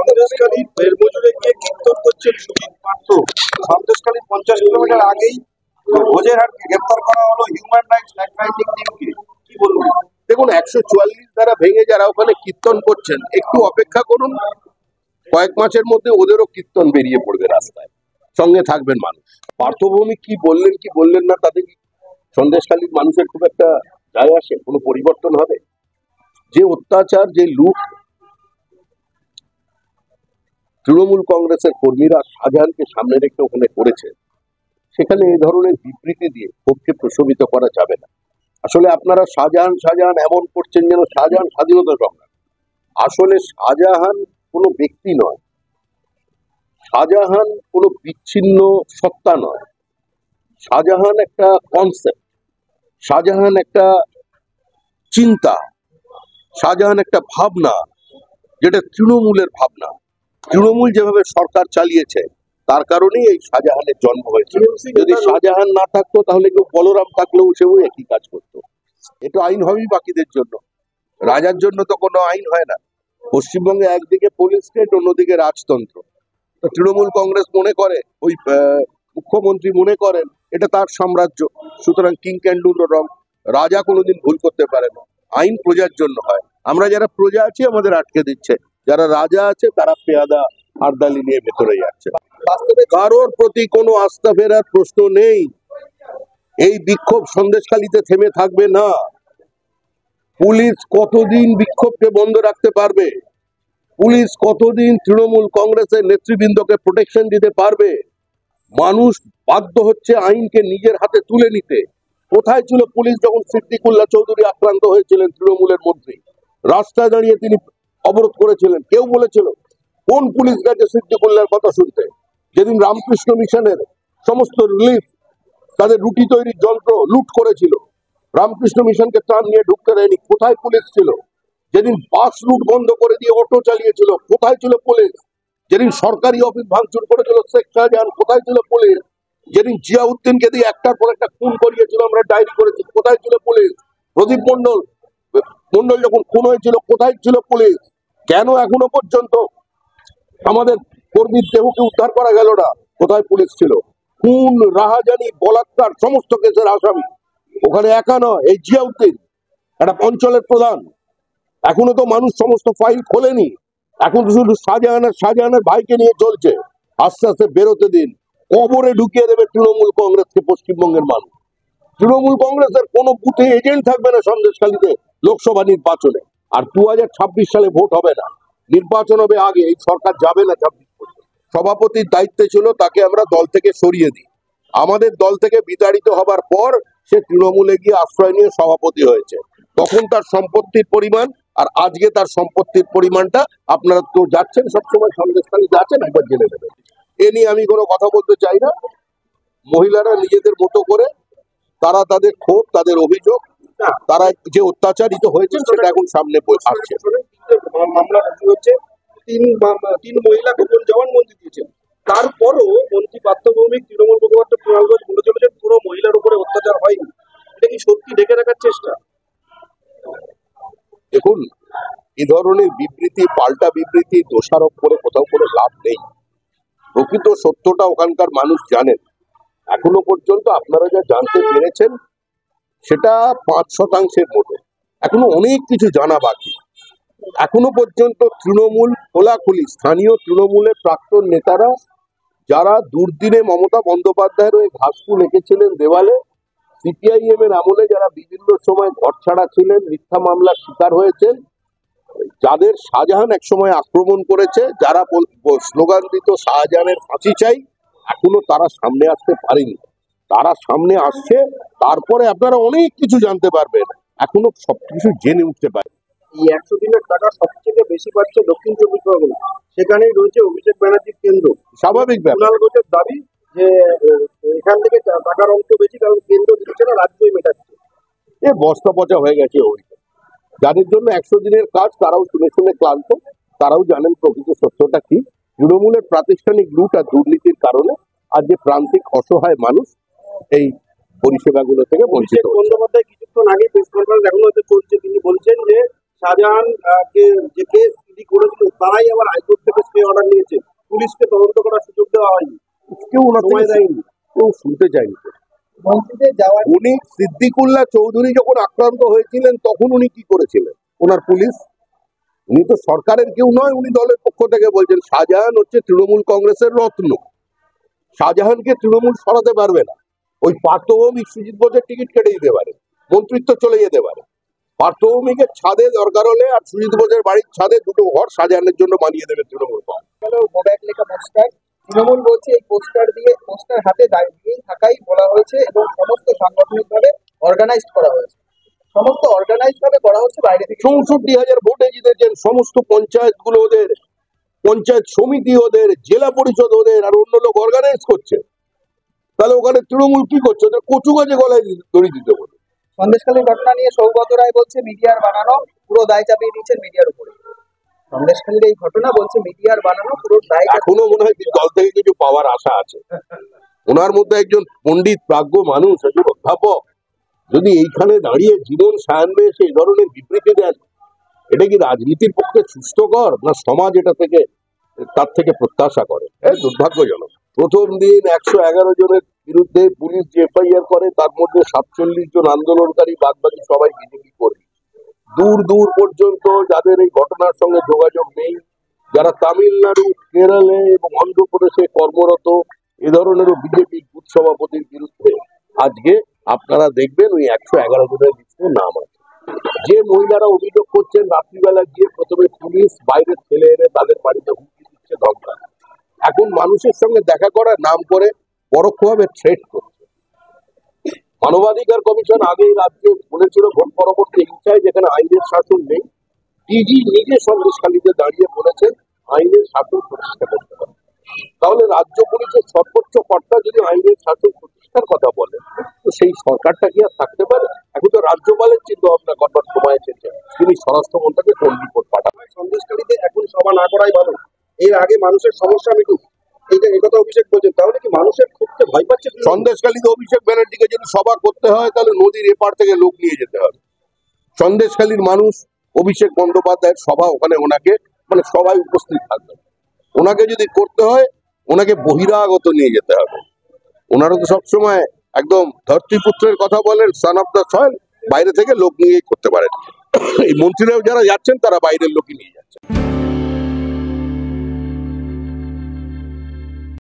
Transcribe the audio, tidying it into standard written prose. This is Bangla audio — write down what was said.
সন্দেশখালী বেলমজুরে গিয়ে কীর্তন করছেন সুজিত পাত্র। সন্দেশখালী 50 কিলোমিটার আগেই ভোজেরহাটকে গ্রেপ্তার করা হলো হিউম্যান রাইটস ফ্যাক্ট-ফাইন্ডিং টিমকে। কি বলবো? দেখুন, 144 ধারা ভেঙে যারা ওখানে কীর্তন করছেন, একটু অপেক্ষা করুন, কয়েক মাসের মধ্যে ওদেরও কীর্তন বেরিয়ে পড়বে রাস্তায়, সঙ্গে থাকবেন মানুষ। পার্থভৌমিক কি বললেন না, তাতে কি সন্দেশখালীর মানুষের খুব একটা যায় আসে? কোনো পরিবর্তন হবে? যে অত্যাচার, যে লুট তৃণমূল কংগ্রেসের কর্মীরা শাহজাহানকে সামনে রেখে ওখানে করেছে, সেখানে এই ধরনের বিবৃতি দিয়ে ক্ষোভকে প্রশমিত করা যাবে না। আসলে আপনারা শাহজাহান এমন করছেন যেন শাহজাহান স্বাধীনতা সংগ্রাম। আসলে শাহজাহান কোনো ব্যক্তি নয়, শাহজাহান কোনো বিচ্ছিন্ন সত্তা নয়। শাহজাহান একটা কনসেপ্ট, শাহজাহান একটা চিন্তা, শাহজাহান একটা ভাবনা, যেটা তৃণমূলের ভাবনা। তৃণমূল যেভাবে সরকার চালিয়েছে তার কারণেই এই শাহজাহানের জন্ম হয়েছে। যদি শাহজাহান না থাকতো তাহলে কেউ বলরাম থাকলেও সেও একই কাজ করতো। এটা আইন হবেই বাকিদের জন্য, রাজার জন্য তো কোনো আইন হয় না। পশ্চিমবঙ্গে একদিকে পুলিশ স্টেট, অন্যদিকে রাজতন্ত্র। তৃণমূল কংগ্রেস মনে করে, ওই মুখ্যমন্ত্রী মনে করেন এটা তার সাম্রাজ্য, সুতরাং king can do no wrong. রাজা কোনোদিন ভুল করতে পারে না, আইন প্রজার জন্য হয়। আমরা যারা প্রজা আছি আমাদের আটকে দিচ্ছে, যারা রাজা আছে তারা পেয়াদা হারদালি নিয়ে ভেতরে যাচ্ছে। কারোর প্রতি কোনো আস্থা ফেরার প্রশ্ন নেই। এই বিক্ষোভ সন্দেশখালীতে থেমে থাকবে না। পুলিশ কতদিন বিক্ষোভকে বন্ধ রাখতে পারবে? পুলিশ কতদিন তৃণমূল কংগ্রেসের নেতৃবৃন্দকে প্রোটেকশন দিতে পারবে? মানুষ বাধ্য হচ্ছে আইনকে নিজের হাতে তুলে নিতে। কোথায় ছিল পুলিশ যখন সিদ্দিকুল্লাহ চৌধুরী আক্রান্ত হয়েছিলেন, তৃণমূলের মন্ত্রী? রাস্তায় দাঁড়িয়ে তিনি অবরোধ করেছিলেন। কেউ বলেছিল? কোন পুলিশ গেছে সিদ্দিকুল্লাহর কথা শুনতে? যেদিন রামকৃষ্ণ মিশনের সমস্ত রিলিফ, তাদের রুটি তৈরির যন্ত্র লুট করেছিল, রামকৃষ্ণ মিশনকে ত্রাণ নিয়ে ঢুকতে দেয়নি, কোথায় পুলিশ ছিল? যেদিন বাস রুট বন্ধ করে দিয়ে অটো চালিয়েছিল, কোথায় ছিল পুলিশ? যেদিন সরকারি অফিস ভাঙচুর করেছিল শেখ শাহজাহান, কোথায় ছিল পুলিশ? যেদিন জিয়াউদ্দিনকে দিয়ে একটার পর একটা খুন করিয়েছিল, আমরা ডায়েরি করেছি, কোথায় ছিল পুলিশ? প্রদীপ মন্ডল যখন খুন হয়েছিল, কোথায় ছিল পুলিশ? কেন এখনো পর্যন্ত আমাদের কর্মীর দেহকে উদ্ধার করা গেল না? কোথায় পুলিশ ছিল? খুন, রাহাজানি, বলাৎকার সমস্ত কেসের আসামি ওখানে একা নয়, এই জিয়াউদ্দিন একটা অঞ্চলের প্রধান। এখনো তো মানুষ সমস্ত ফাইল খোলেনি, এখন শুধু শাহজাহানের ভাইকে নিয়ে চলছে। আস্তে আস্তে বেরোতে দিন, কবরে ঢুকিয়ে দেবে তৃণমূল কংগ্রেসকে পশ্চিমবঙ্গের মানুষ। তৃণমূল কংগ্রেসের কোনো বুথে এজেন্ট থাকবে না সন্দেশখালীতে লোকসভা নির্বাচনে। আর 2026 সালে ভোট হবে না, নির্বাচন হবে আগে। এই সরকার যাবে না 26 বছর। সভাপতির দায়িত্বে ছিল, তাকে আমরা দল থেকে সরিয়ে দিই। আমাদের দল থেকে বিতাড়িত হবার পর সে তৃণমূলে গিয়ে আশ্রয় নিয়ে সভাপতি হয়েছে। তখন তার সম্পত্তির পরিমাণ আর আজকে তার সম্পত্তির পরিমাণটা, আপনারা তো যাচ্ছেন সবসময় সন্দেশখালী, যাচ্ছেন, একবার জেনে নেবেন। এ নিয়ে আমি কোনো কথা বলতে চাই না। মহিলারা নিজেদের মতো করে তারা তাদের ক্ষোভ, তাদের অভিযোগ, তারা যে অত্যাচারিত হয়েছেন সেটা এখন সামনে আসছে। মামলা রুজু হচ্ছে, তিন মহিলা গোপন জবানবন্দি দিয়েছেন। তারপরও মন্ত্রী পার্থভৌমিক তৃণমূল মুখপাত্র কুণাল ঘোষ বলে চলেছেন পুরো মহিলার উপরে অত্যাচার হয়নি। এটা কি সত্যি ঢেকে রাখার চেষ্টা? দেখুন, এ ধরনের বিবৃতি, পাল্টা বিবৃতি দোষারোপ করে কোথাও কোনো লাভ নেই। প্রকৃত সত্যটা ওখানকার মানুষ জানেন। এখনো পর্যন্ত আপনারা যা জানতে পেরেছেন সেটা 5% মতো, এখনো অনেক কিছু জানা বাকি। এখনো পর্যন্ত তৃণমূল খোলাখুলি, স্থানীয় তৃণমূলের প্রাক্তন নেতারা যারা দুর্দিনে মমতা বন্দ্যোপাধ্যায়ের ওই ঘাসফুল এঁকেছিলেন দেওয়ালে, সিপিআইএম এর আমলে যারা বিভিন্ন সময় ঘর ছাড়া ছিলেন, মিথ্যা মামলার শিকার হয়েছেন, যাদের শাহজাহান একসময় আক্রমণ করেছে, যারা স্লোগান দিত শাহজাহানের ফাঁসি চাই, এখনো তারা সামনে আসতে পারেনি। তারা সামনে আসছে, তারপরে আপনারা অনেক কিছু জানতে পারবেন। এখনো সবকিছু জেনে উঠতে পারেন। এই 100 দিনের টাকা সবথেকে বেশি পাচ্ছে দক্ষিণ চব্বিশ পরগনা, সেখানেই রয়েছে অভিষেক ব্যানার্জির কেন্দ্র। স্বাভাবিক ব্যাপার। কুণাল ঘোষের দাবি যে এখান থেকে টাকার অংশ বেশি, কারণ কেন্দ্র দিচ্ছে না, রাজ্যই মেটাচ্ছে। এ বস্তা পচা হয়ে গেছে ওই। যাদের জন্য 100 দিনের কাজ, তারাও শুনে শুনে ক্লান্ত, তারাও জানেন প্রকৃত সত্যটা কি। তৃণমূলের প্রাতিষ্ঠানিক লুট আর দুর্নীতির কারণে আজ যে প্রান্তিক অসহায় মানুষ এই পরিষেবাগুলো থেকে বঞ্চিত। বন্দ্যোপাধ্যায় কিছুক্ষণ আগে প্রেস কনফারেন্স এখন হয়তো চলছে, তিনি বলছেন যে শাহজাহান কে যে কেস ইডি করেছিল তারাই আবার হাইকোর্ট থেকে স্টে পুলিশকে তদন্ত করার সুযোগ দেওয়া হয়নি, কেউ ওনার সময় থেকে দেয়নি। কেউ শুনতে চায়নি। মন্ত্রীদের যাওয়ার উনি সিদ্দিকুল্লাহ চৌধুরী যখন আক্রান্ত হয়েছিলেন তখন উনি কি করেছিলেন? ওনার পুলিশ, উনি তো সরকারের কেউ নয়, উনি দলের পক্ষ থেকে বলছেন শাহজাহান হচ্ছে তৃণমূল কংগ্রেসের রত্ন, শাহজাহানকে তৃণমূল সরাতে পারবে না। ওই পার্থভৌমিক সুজিত বোসের টিকিট কেটে দিতে পারে, মন্ত্রিত্ব চলে যেতে পারে। পার্থভৌমিকের ছাদে দরকার হলে আর সুজিত বোসের বাড়ির ছাদে দুটো ঘর শাহজাহানের জন্য বানিয়ে দেবে তৃণমূল কংগ্রেস। গো ব্যাক লেখা পোস্টার, তৃণমূল বলছে এই পোস্টার হাতে দিয়েই থাকাই বলা হয়েছে এবং সমস্ত সাংগঠনিক ভাবে অর্গানাইজড করা হয়েছে, সমস্ত অর্গানাইজ ভাবে করা হচ্ছে বাইরে থেকে। 64,000 ভোটে জিতেছেন, সমস্ত পঞ্চায়েত গুলো ওদের, পঞ্চায়েত সমিতি ওদের, জেলা পরিষদ ওদের, আর অন্য লোক অর্গানাইজ করছে। তাহলে ওখানে তৃণমূল কি করছে? ওদের কচু গাছে গলায় দড়ি দিতে বলে। সন্দেশখালীর ঘটনা নিয়ে সৌগত রায় বলছে মিডিয়ার বানানো, পুরো দায় চাপিয়ে দিচ্ছেন মিডিয়ার উপরে। সন্দেশখালীর এই ঘটনা বলছে মিডিয়ার বানানো, পুরো দায় এখনো মনে হয় দল থেকে কিছু পাওয়ার আশা আছে। ওনার মধ্যে একজন পণ্ডিত প্রাজ্ঞ মানুষ, একজন অধ্যাপক যদি এইখানে দাঁড়িয়ে জীবন সায়ান্নে এসে এই ধরনের বিবৃতি দেন, এটা কি রাজনীতির পক্ষে সুস্থকর, না সমাজ এটা থেকে তার থেকে প্রত্যাশা করে? দুর্ভাগ্যজনক। প্রথম দিন 111 জনের বিরুদ্ধে পুলিশ যে এফআইআর করে তার মধ্যে 47 জন আন্দোলনকারী, বাদবাকি সবাই বিজেপি কর্মী। দূর দূর পর্যন্ত যাদের এই ঘটনার সঙ্গে যোগাযোগ নেই, যারা তামিলনাড়ু, কেরলে এবং অন্ধ্রপ্রদেশে কর্মরত, এ ধরনেরও বিজেপি বুথ সভাপতির বিরুদ্ধে আজকে আপনারা দেখবেন ওই 111 জনের লিস্টে নাম আছে। যে মহিলারা অভিযোগ করছেন রাত্রিবেলা গিয়ে প্রথমে পুলিশ বাইরে ঠেলে এনে তাদের বাড়িতে হুমকি দিচ্ছে, ধমকা, এখন মানুষের সঙ্গে দেখা করার নাম করে পরোক্ষভাবে থ্রেট করছে। মানবাধিকার কমিশন আগেই রাজ্যে বলেছিল ভোট পরবর্তী হিংসায় যেখানে আইনের শাসন নেই, ডিজি নিজে সন্দেশখালীতে দাঁড়িয়ে বলেছেন আইনের শাসন প্রতিষ্ঠা করতে হবে। তাহলে রাজ্য পুলিশের সর্বোচ্চ কর্তা যদি আইনের শাসন প্রতিষ্ঠার কথা বলেন, তো সেই সরকারটা কি আর থাকতে পারে? এখন তো রাজ্যপালের চিন্তা ভাবনা করবার সময় এসেছে, তিনি স্বরাষ্ট্রমন্ত্রীকে কোন রিপোর্ট পাঠাবেন। সন্দেশখালীতে এখন সভা না করাই ভালো, এর আগে মানুষের সমস্যা মিটুক, এইটা একথা অভিষেক বলছেন। তাহলে কি মানুষের ক্ষোভকে ভয় পাচ্ছে? সন্দেশখালীতে অভিষেক ব্যানার্জিকে যদি সভা করতে হয় তাহলে নদীর এপার থেকে লোক নিয়ে যেতে হবে। সন্দেশখালীর মানুষ অভিষেক বন্দ্যোপাধ্যায়ের সভা, ওখানে ওনাকে মানে সবাই উপস্থিত থাকবে। ওনাকে যদি করতে হয় ওনাকে বহিরাগত নিয়ে যেতে হবে। ওনারা তো সবসময় একদম ধরতিপুত্রের কথা বলেন, সান অফ দ্য সয়েল, বাইরে থেকে লোক নিয়েই করতে পারেন। এই মন্ত্রীরাও যারা যাচ্ছেন তারা বাইরের লোকই নিয়ে যাচ্ছেন।